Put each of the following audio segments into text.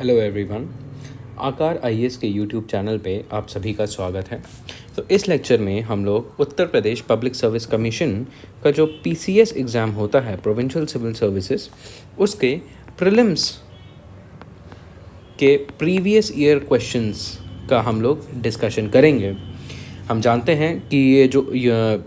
Hello everyone. आकार IAS के YouTube channel पे आप सभी का स्वागत है। तो इस लेक्चर में हम लोग Uttar Pradesh public service commission का जो पीसीएस एग्ज़ाम होता है, प्रोविंशियल सिविल सर्विसेज, उसके प्रीलिम्स के प्रीवियस ईयर क्वेश्चंस का हम लोग डिस्कशन करेंगे। हम जानते हैं कि ये जो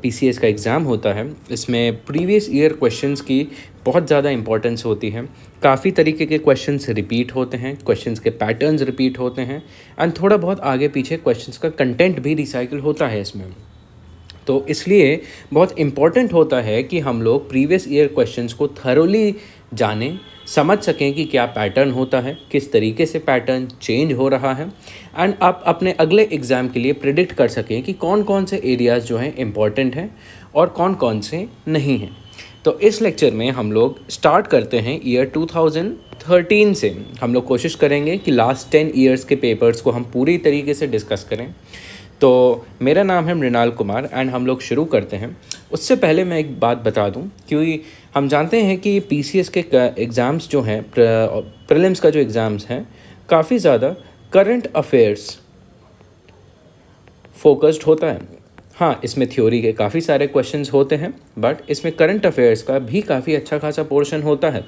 पीसीएस का एग्ज़ाम होता है, इसमें प्रीवियस ईयर क्वेश्चंस की बहुत ज़्यादा इंपॉर्टेंस होती है। काफ़ी तरीके के क्वेश्चंस रिपीट होते हैं, क्वेश्चंस के पैटर्न्स रिपीट होते हैं एंड थोड़ा बहुत आगे पीछे क्वेश्चंस का कंटेंट भी रिसाइकिल होता है इसमें। तो इसलिए बहुत इम्पॉर्टेंट होता है कि हम लोग प्रीवियस ईयर क्वेश्चंस को थरोली जानें, समझ सकें कि क्या पैटर्न होता है, किस तरीके से पैटर्न चेंज हो रहा है एंड आप अपने अगले एग्ज़ाम के लिए प्रिडिक्ट कर सकें कि कौन कौन से एरियाज़ जो हैं इम्पॉर्टेंट हैं और कौन कौन से नहीं हैं। तो इस लेक्चर में हम लोग स्टार्ट करते हैं ईयर 2013 से। हम लोग कोशिश करेंगे कि लास्ट 10 ईयर्स के पेपर्स को हम पूरी तरीके से डिस्कस करें। तो मेरा नाम है मृणाल कुमार एंड हम लोग शुरू करते हैं। उससे पहले मैं एक बात बता दूं, क्योंकि हम जानते हैं कि पीसीएस के एग्ज़ाम्स जो हैं, प्रीलिम्स का जो एग्ज़ाम्स हैं, काफ़ी ज़्यादा करंट अफेयर्स फोकस्ड होता है। हाँ, इसमें थ्योरी के काफ़ी सारे क्वेश्चंस होते हैं, बट इसमें करंट अफेयर्स का भी काफ़ी अच्छा खासा पोर्शन होता है।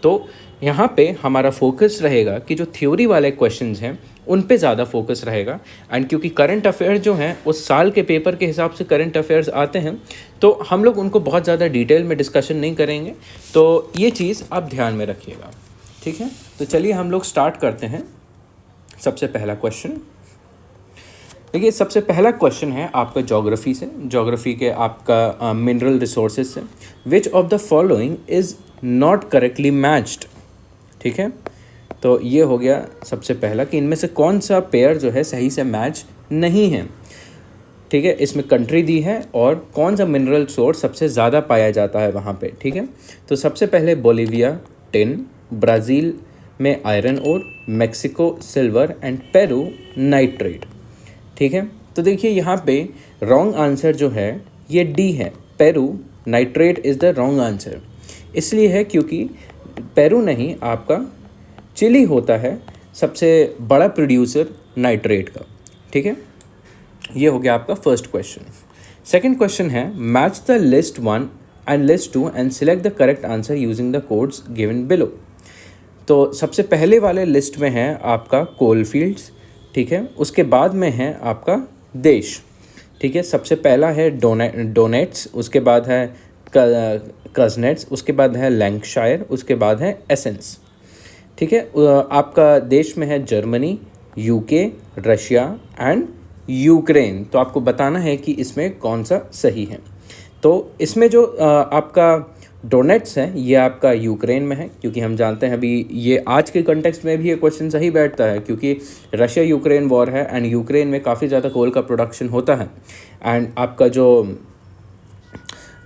तो यहाँ पे हमारा फोकस रहेगा कि जो थ्योरी वाले क्वेश्चंस हैं उन पे ज़्यादा फोकस रहेगा। एंड क्योंकि करंट अफेयर्स जो हैं उस साल के पेपर के हिसाब से करंट अफेयर्स आते हैं, तो हम लोग उनको बहुत ज़्यादा डिटेल में डिस्कशन नहीं करेंगे। तो ये चीज़ आप ध्यान में रखिएगा, ठीक है। तो चलिए हम लोग स्टार्ट करते हैं। सबसे पहला क्वेश्चन देखिए, सबसे पहला क्वेश्चन है आपका ज्योग्राफी से, ज्योग्राफी के आपका मिनरल रिसोर्सेज से। Which of the following is not correctly matched, ठीक है। तो ये हो गया सबसे पहला कि इनमें से कौन सा पेयर जो है सही से मैच नहीं है, ठीक है। इसमें कंट्री दी है और कौन सा मिनरल सोर्स सबसे ज़्यादा पाया जाता है वहाँ पे, ठीक है। तो सबसे पहले बोलीविया टिन, ब्राज़ील में iron ore, Mexico silver and Peru nitrate, ठीक है। तो देखिए यहाँ पे रॉन्ग आंसर जो है ये डी है, Peru nitrate is the wrong answer. इसलिए है क्योंकि पेरू नहीं, आपका चिली होता है सबसे बड़ा प्रोड्यूसर नाइट्रेट का, ठीक है। ये हो गया आपका फर्स्ट क्वेश्चन। सेकंड क्वेश्चन है match the list 1 and list 2 and select the correct answer using the codes given below. तो सबसे पहले वाले लिस्ट में है आपका कोल फील्ड्स, ठीक है। उसके बाद में है आपका देश, ठीक है। सबसे पहला है डोनेट्स, उसके बाद है कजनेट्स, उसके बाद है लैंकशायर, उसके बाद है एसेंस, ठीक है। आपका देश में है Germany, UK, Russia and Ukraine. तो आपको बताना है कि इसमें कौन सा सही है। तो इसमें जो आपका डोनेट्स है ये आपका यूक्रेन में है, क्योंकि हम जानते हैं अभी ये आज के कॉन्टेक्स्ट में भी ये क्वेश्चन सही बैठता है, क्योंकि रशिया यूक्रेन वॉर है एंड यूक्रेन में काफ़ी ज़्यादा कोल का प्रोडक्शन होता है। एंड आपका जो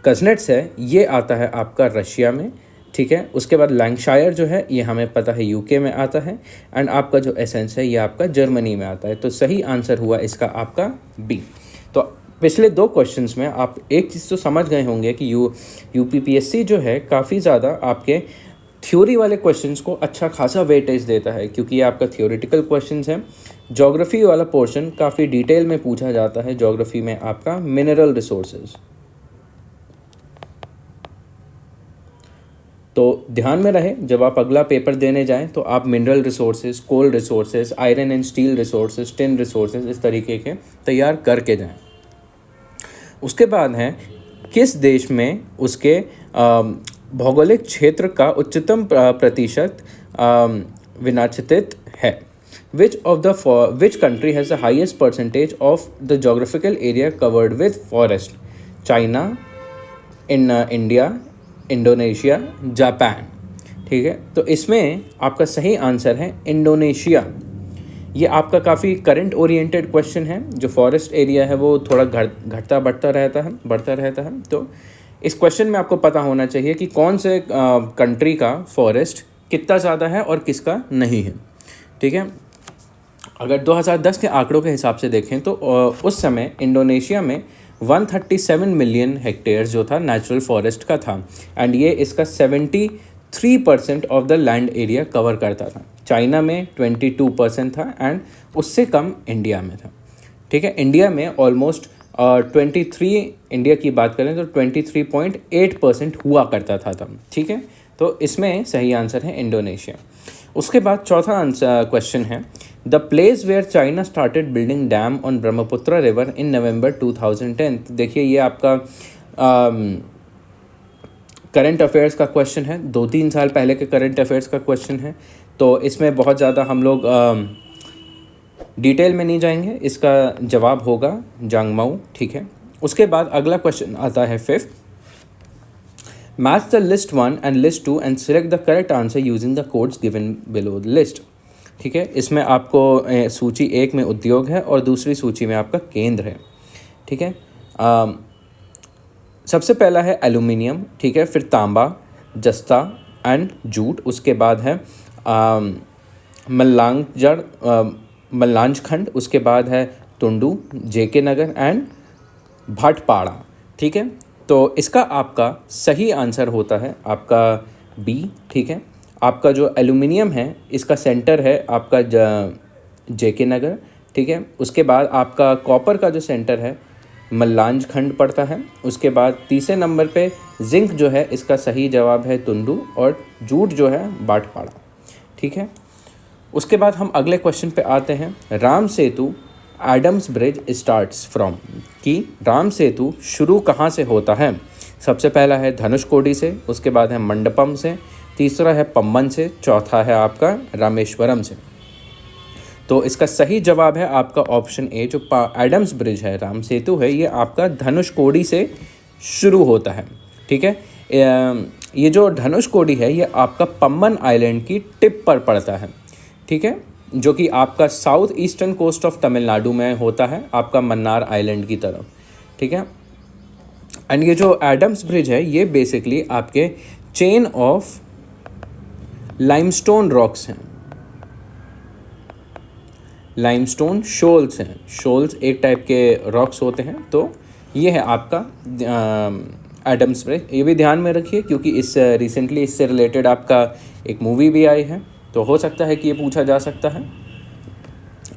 कजनेट्स है ये आता है आपका रशिया में, ठीक है। उसके बाद लैंकशायर जो है ये हमें पता है यूके में आता है एंड आपका जो एसेंस है ये आपका जर्मनी में आता है। तो सही आंसर हुआ इसका आपका बी। तो पिछले दो क्वेश्चंस में आप एक चीज़ तो समझ गए होंगे कि यूपीपीएससी जो है काफ़ी ज़्यादा आपके थ्योरी वाले क्वेश्चंस को अच्छा खासा वेटेज देता है, क्योंकि ये आपका थ्योरेटिकल क्वेश्चंस हैं। ज्योग्राफी वाला पोर्शन काफ़ी डिटेल में पूछा जाता है। ज्योग्राफी में आपका मिनरल रिसोर्सेज, तो ध्यान में रहे जब आप अगला पेपर देने जाएं तो आप mineral resources, coal resources, iron and steel resources, tin resources इस तरीके के तैयार करके जाएं। उसके बाद है किस देश में उसके भौगोलिक क्षेत्र का उच्चतम प्रतिशत विनाचित है। Which country has the highest percentage of the geographical area covered with forest? China, India, Indonesia, Japan, ठीक है। तो इसमें आपका सही आंसर है इंडोनेशिया। ये आपका काफ़ी करंट ओरिएंटेड क्वेश्चन है। जो फॉरेस्ट एरिया है वो थोड़ा घटता बढ़ता रहता है। तो इस क्वेश्चन में आपको पता होना चाहिए कि कौन से कंट्री का फॉरेस्ट कितना ज़्यादा है और किसका नहीं है, ठीक है। अगर 2010 के आंकड़ों के हिसाब से देखें तो उस समय इंडोनेशिया में 137 मिलियन हेक्टेयर जो था नेचुरल फॉरेस्ट का था एंड ये इसका 3% of the land area cover करता था। चाइना में 22% था एंड उससे कम इंडिया में था। ठीक है, इंडिया में ऑलमोस्ट 23, इंडिया की बात करें तो 23.8% हुआ करता था तब। ठीक है, तो इसमें सही आंसर है इंडोनेशिया। उसके बाद चौथा आंसर क्वेश्चन है, the place where China started building dam on Brahmaputra river in November 2010। देखिए ये आपका करंट अफेयर्स का क्वेश्चन है, 2-3 साल पहले के करंट अफेयर्स का क्वेश्चन है, तो इसमें बहुत ज़्यादा हम लोग डिटेल में नहीं जाएंगे। इसका जवाब होगा जांगमाऊ। ठीक है, उसके बाद अगला क्वेश्चन आता है 5th, match the list 1 and list 2 and select the correct answer using the codes given below the list. ठीक है, इसमें आपको सूची 1 में उद्योग है और दूसरी सूची में आपका केंद्र है। ठीक है, सबसे पहला है एल्यूमिनियम। ठीक है, फिर तांबा, जस्ता एंड जूट। उसके बाद है मल्लांजखंड। उसके बाद है तुंडू, जेके नगर एंड भाटपाड़ा। ठीक है, तो इसका आपका सही आंसर होता है आपका बी। ठीक है, आपका जो एल्यूमिनियम है इसका सेंटर है आपका जेके नगर। ठीक है, उसके बाद आपका कॉपर का जो सेंटर है मल्लांजखंड पड़ता है। उसके बाद तीसरे नंबर पे जिंक जो है इसका सही जवाब है तुंडू और जूट जो है बाटपाड़ा। ठीक है, उसके बाद हम अगले क्वेश्चन पे आते हैं, Ram Setu Adams bridge starts from, कि राम सेतु शुरू कहाँ से होता है। सबसे पहला है धनुषकोडी से, उसके बाद है मंडपम से, तीसरा है पम्बन से, चौथा है आपका रामेश्वरम से। तो इसका सही जवाब है आपका ऑप्शन ए, जो एडम्स ब्रिज है, राम सेतु है, ये आपका धनुषकोडी से शुरू होता है। ठीक है, ये जो धनुषकोडी है ये आपका पम्बन आइलैंड की टिप पर पड़ता है। ठीक है, जो कि आपका south eastern coast of Tamil Nadu में होता है, आपका मन्नार आइलैंड की तरफ। ठीक है, एंड ये जो एडम्स ब्रिज है ये बेसिकली आपके चेन ऑफ लाइमस्टोन रॉक्स हैं, लाइमस्टोन शोल्स हैं। शोल्स एक टाइप के रॉक्स होते हैं। तो ये है आपका एडम्स ब्रिज। ये भी ध्यान में रखिए क्योंकि रिसेंटली इससे रिलेटेड आपका एक मूवी भी आई है, तो हो सकता है कि ये पूछा जा सकता है।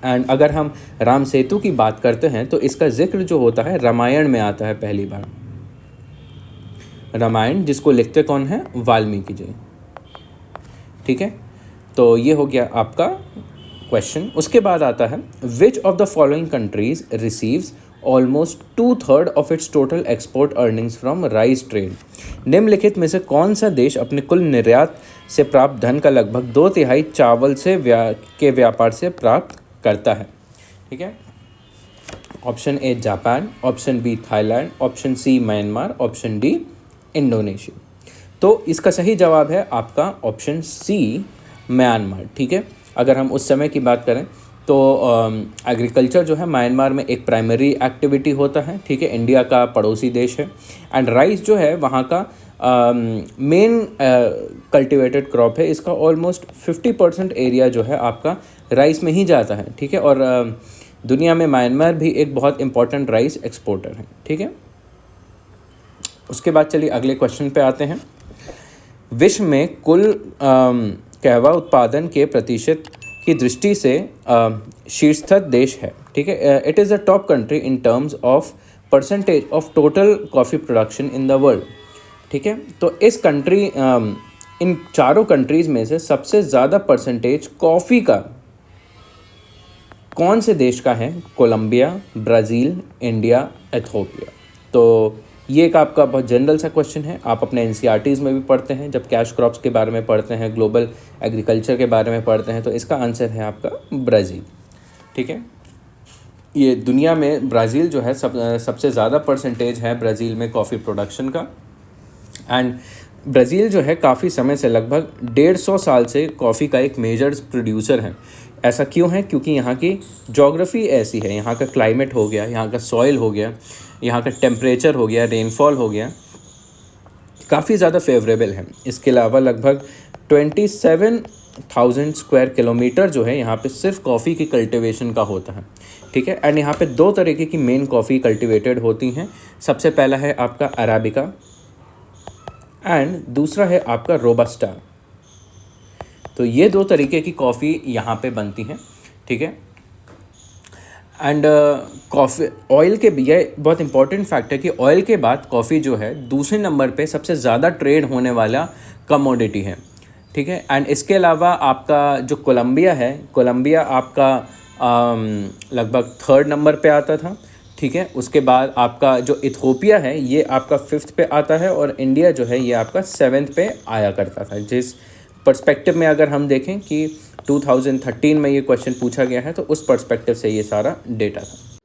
एंड अगर हम राम सेतु की बात करते हैं तो इसका जिक्र जो होता है रामायण में आता है पहली बार। रामायण जिसको लिखते कौन है, वाल्मीकि जी। ठीक है, तो ये हो गया आपका क्वेश्चन। उसके बाद आता है, which of the following countries receives almost 2/3 of its total export earnings from rice trade. निम्नलिखित में से कौन सा देश अपने कुल निर्यात से प्राप्त धन का लगभग 2/3 चावल से के व्यापार से प्राप्त करता है। ठीक है, option A Japan, option B Thailand, option C Myanmar, option D Indonesia. तो इसका सही जवाब है आपका ऑप्शन सी म्यांमार। ठीक है, अगर हम उस समय की बात करें तो एग्रीकल्चर जो है म्यांमार में एक प्राइमरी एक्टिविटी होता है। ठीक है, इंडिया का पड़ोसी देश है एंड राइस जो है वहाँ का मेन कल्टिवेटेड क्रॉप है। इसका ऑलमोस्ट 50% एरिया जो है आपका राइस में ही जाता है। ठीक है, और दुनिया में म्यांमार भी एक बहुत इंपॉर्टेंट राइस एक्सपोर्टर है। ठीक है, उसके बाद चलिए अगले क्वेश्चन पे आते हैं। विश्व में कुल कहवा उत्पादन के प्रतिशत की दृष्टि से शीर्षस्थ देश है। ठीक है, it is the top country in terms of percentage of total coffee production in the world. ठीक है, तो इस कंट्री इन चारों कंट्रीज़ में से सबसे ज़्यादा परसेंटेज कॉफ़ी का कौन से देश का है? Colombia, Brazil, India, Ethiopia. तो ये एक आपका बहुत जनरल सा क्वेश्चन है, आप अपने एनसीईआरटीज़ में भी पढ़ते हैं, जब कैश क्रॉप्स के बारे में पढ़ते हैं, ग्लोबल एग्रीकल्चर के बारे में पढ़ते हैं, तो इसका आंसर है आपका ब्राज़ील। ठीक है, ये दुनिया में ब्राज़ील जो है सबसे ज़्यादा परसेंटेज है ब्राज़ील में कॉफ़ी प्रोडक्शन का। एंड ब्राज़ील जो है काफ़ी समय से लगभग 150 साल से कॉफ़ी का एक मेजर प्रोड्यूसर है। ऐसा क्यों है? क्योंकि यहाँ की जोग्राफ़ी ऐसी है, यहाँ का क्लाइमेट हो गया, यहाँ का सॉइल हो गया, यहाँ का टेम्परेचर हो गया, रेनफॉल हो गया, काफ़ी ज़्यादा फेवरेबल है। इसके अलावा लगभग 27,000 स्क्वायर किलोमीटर जो है यहाँ पे सिर्फ कॉफ़ी की कल्टीवेशन का होता है। ठीक है, एंड यहाँ पे 2 तरीके की मेन कॉफ़ी कल्टीवेटेड होती हैं। सबसे पहला है आपका अराबिका एंड दूसरा है आपका रोबस्टा। तो ये दो तरीके की कॉफ़ी यहाँ पे बनती हैं, ठीक है। एंड कॉफ़ी ऑयल के, ये बहुत इंपॉर्टेंट फैक्ट है कि ऑयल के बाद कॉफ़ी जो है दूसरे नंबर पे सबसे ज़्यादा ट्रेड होने वाला कमोडिटी है, ठीक है। एंड इसके अलावा आपका जो कोलंबिया है, कोलंबिया आपका लगभग थर्ड नंबर पे आता था, ठीक है। उसके बाद आपका जो इथियोपिया है ये आपका फिफ्थ पे आता है, और इंडिया जो है ये आपका सेवेंथ पे आया करता था। जिस पर्सपेक्टिव में अगर हम देखें कि 2013 में ये क्वेश्चन पूछा गया है, तो उस पर्सपेक्टिव से ये सारा डेटा था।